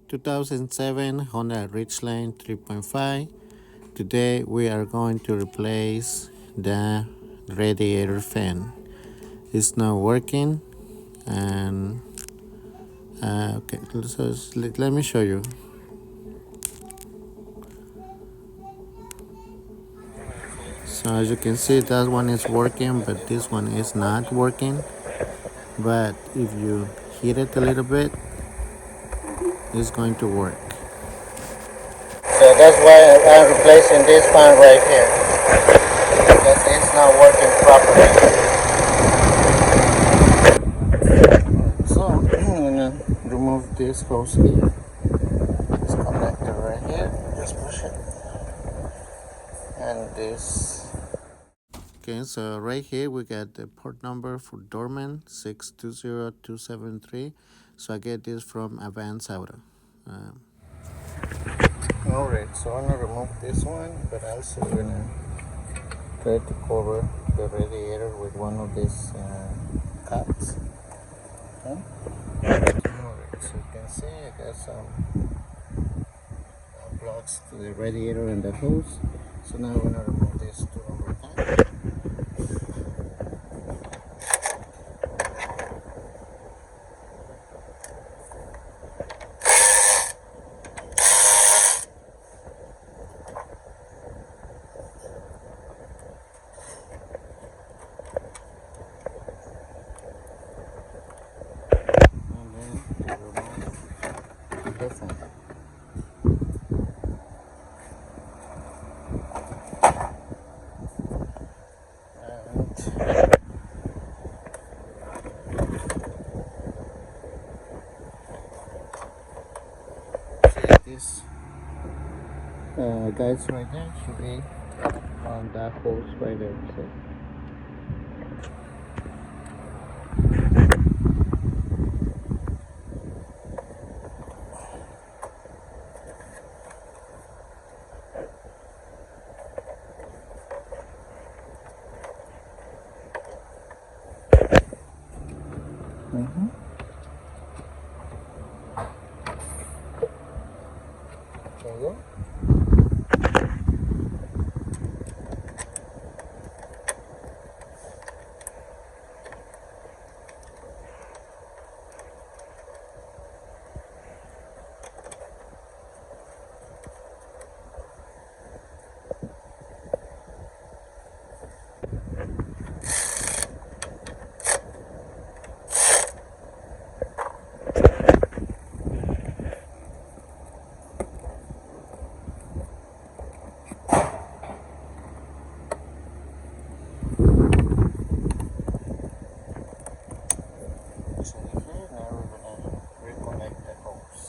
2007 Honda Ridgeline 3.5. Today we are going to replace the radiator fan. It's not working, and okay, so let me show you. So as you can see, that one is working, but this one is not working. But if you heat it a little bit, it's going to work. So that's why I'm replacing this fan right here, because it's not working properly. So I'm gonna remove this hose here, this connector right here, just push it, and this. Okay, so right here we got the port number for Dorman 620273. So I get this from Advance Auto. Alright, so I'm gonna remove this one, but also gonna try to cover the radiator with one of these caps. Alright, so you can see I got some plugs to the radiator and the hose. So now I'm gonna remove this 2-number cap. Different. This guys right there should be on that hose right there. So. There you go. So here, now we're gonna reconnect the hose.